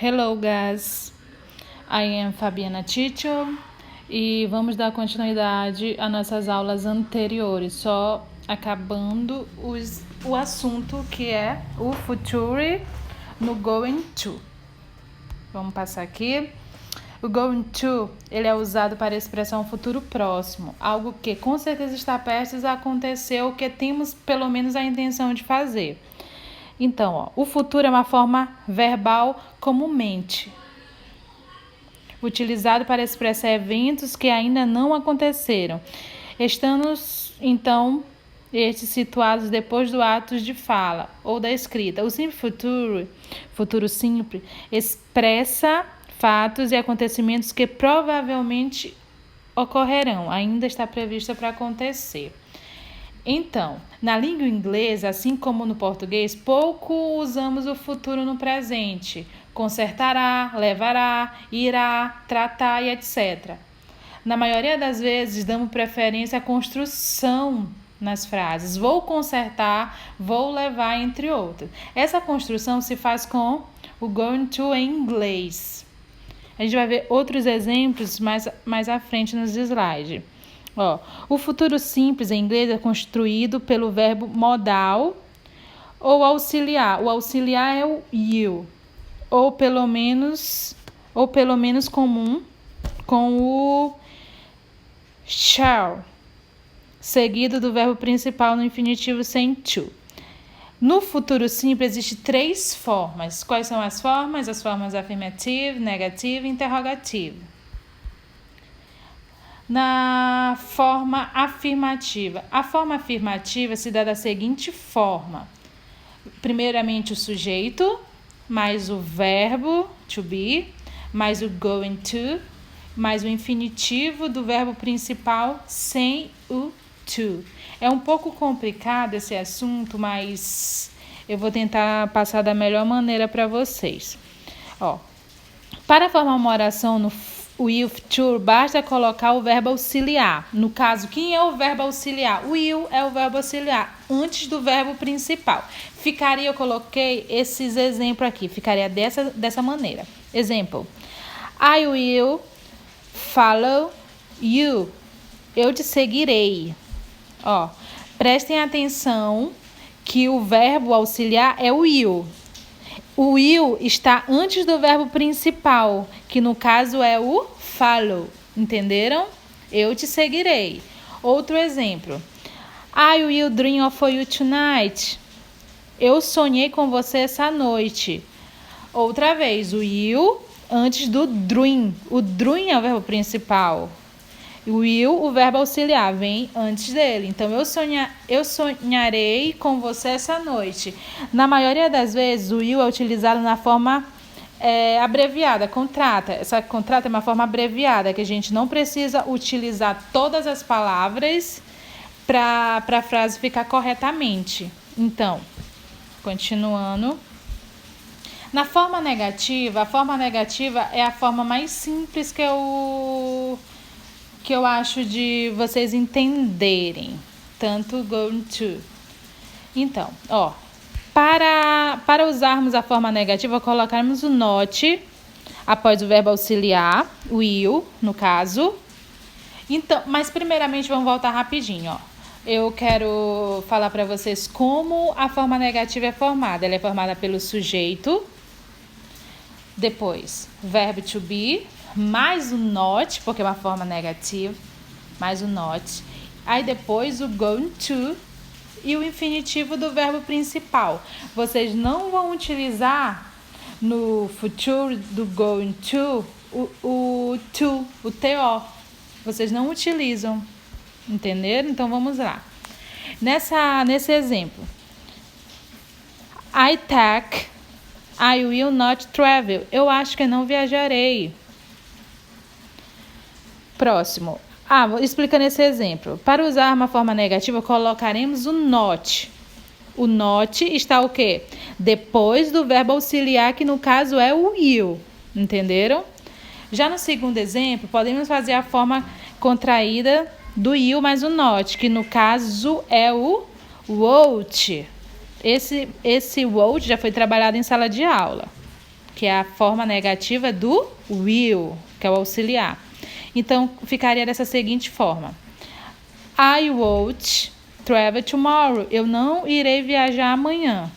Hello guys, I am Fabiana Teacher e vamos dar continuidade às nossas aulas anteriores, só acabando o assunto que é o future no going to. Vamos passar aqui. O going to, ele é usado para expressar um futuro próximo, algo que com certeza está prestes a acontecer ou que temos pelo menos a intenção de fazer. Então, o futuro é uma forma verbal comumente utilizado para expressar eventos que ainda não aconteceram, estando, então, estes situados depois do ato de fala ou da escrita. O simples futuro simples, expressa fatos e acontecimentos que provavelmente ocorrerão, ainda está previsto para acontecer. Então, na língua inglesa, assim como no português, pouco usamos o futuro no presente. Consertará, levará, irá, tratar e etc. Na maioria das vezes, damos preferência à construção nas frases. Vou consertar, vou levar, entre outros. Essa construção se faz com o going to em inglês. A gente vai ver outros exemplos mais à frente nos slides. O futuro simples em inglês é construído pelo verbo modal ou auxiliar. O auxiliar é o you, ou pelo menos comum com o shall, seguido do verbo principal no infinitivo sem to. No futuro simples existem 3 formas. Quais são as formas? As formas afirmativa, negativa e interrogativa. Na forma afirmativa. A forma afirmativa se dá da seguinte forma. Primeiramente o sujeito, mais o verbo to be, mais o going to, mais o infinitivo do verbo principal sem o to. É um pouco complicado esse assunto, mas eu vou tentar passar da melhor maneira para vocês. Para formar uma oração no will future, basta colocar o verbo auxiliar. No caso, quem é o verbo auxiliar? O will é o verbo auxiliar antes do verbo principal. Eu coloquei esses exemplos aqui, ficaria dessa maneira. Exemplo: I will follow you. Eu te seguirei. Prestem atenção que o verbo auxiliar é o will. O will está antes do verbo principal, que no caso é o follow. Entenderam? Eu te seguirei. Outro exemplo. I will dream of you tonight. Eu sonhei com você essa noite. Outra vez, o will antes do dream. O dream é o verbo principal. O will, o verbo auxiliar, vem antes dele. Então, eu sonharei com você essa noite. Na maioria das vezes, o will é utilizado na forma abreviada, contrata. Essa contrata é uma forma abreviada, que a gente não precisa utilizar todas as palavras para a frase ficar corretamente. Então, continuando. Na forma negativa, a forma negativa é a forma mais simples que eu acho de vocês entenderem, tanto going to. Então, para usarmos a forma negativa, colocarmos o not após o verbo auxiliar, will, no caso. Então, mas primeiramente vamos voltar rapidinho, Eu quero falar para vocês como a forma negativa é formada. Ela é formada pelo sujeito, depois verbo to be, mais o not, porque é uma forma negativa, mais o not. Aí depois o going to e o infinitivo do verbo principal. Vocês não vão utilizar no future do going to o to, o to. Vocês não utilizam. Entenderam? Então vamos lá. Nesse exemplo. I will not travel. Eu acho que não viajarei. Próximo. Explicando esse exemplo. Para usar uma forma negativa, colocaremos o not. O not está o quê? Depois do verbo auxiliar, que no caso é o will. Entenderam? Já no segundo exemplo, podemos fazer a forma contraída do will mais o not, que no caso é o won't. Esse won't já foi trabalhado em sala de aula. que é a forma negativa do will, que é o auxiliar. Então, ficaria dessa seguinte forma. I won't travel tomorrow. Eu não irei viajar amanhã.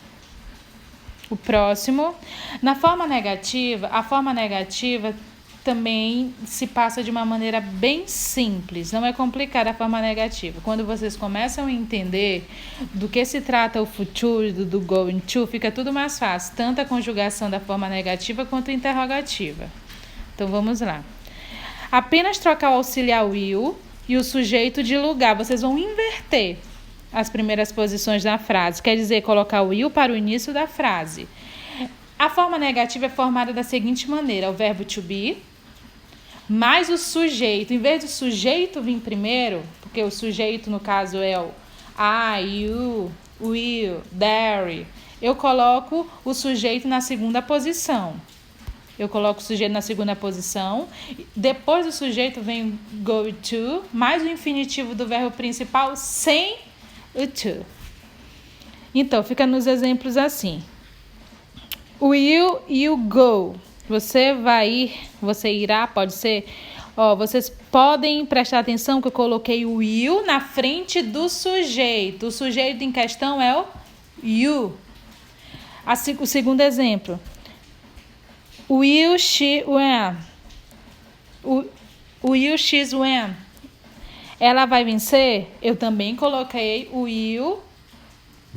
O próximo. Na forma negativa, a forma negativa também se passa de uma maneira bem simples, não é complicada a forma negativa. Quando vocês começam a entender do que se trata o futuro, do going to, fica tudo mais fácil, tanto a conjugação da forma negativa quanto a interrogativa. Então vamos lá. Apenas trocar o auxiliar will e o sujeito de lugar. Vocês vão inverter as primeiras posições da frase, quer dizer, colocar o will para o início da frase. A forma negativa é formada da seguinte maneira: o verbo to be mais o sujeito. Em vez do sujeito vir primeiro, porque o sujeito no caso é o I, you, will, there, eu coloco o sujeito na segunda posição. Depois do sujeito vem go to, mais o infinitivo do verbo principal sem o to. Então, fica nos exemplos assim. Will you go? Você vai ir, você irá, pode ser. Vocês podem prestar atenção que eu coloquei o will na frente do sujeito. O sujeito em questão é o you. O segundo exemplo. Will she win? Will she win? Ela vai vencer? Eu também coloquei o will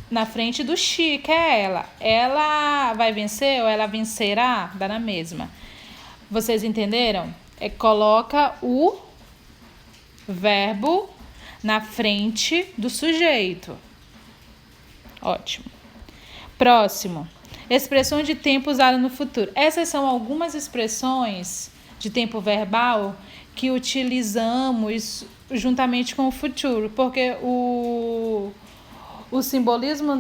na frente do she, que é ela. Ela vai vencer ou ela vencerá? Dá na mesma. Vocês entenderam? Coloca o verbo na frente do sujeito. Ótimo. Próximo. Expressões de tempo usada no futuro. Essas são algumas expressões de tempo verbal que utilizamos juntamente com o futuro, porque o simbolismo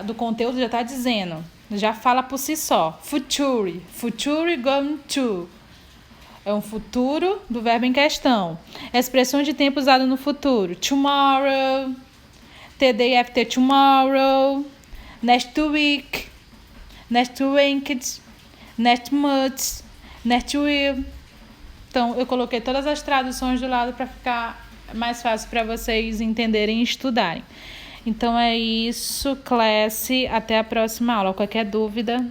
do conteúdo já está dizendo, já fala por si só. Future going to. É um futuro do verbo em questão. Expressão de tempo usada no futuro. Tomorrow, the day after tomorrow, next week, next week, next month, next year. Então, eu coloquei todas as traduções do lado para ficar mais fácil para vocês entenderem e estudarem. Então é isso, classe. Até a próxima aula. Qualquer dúvida...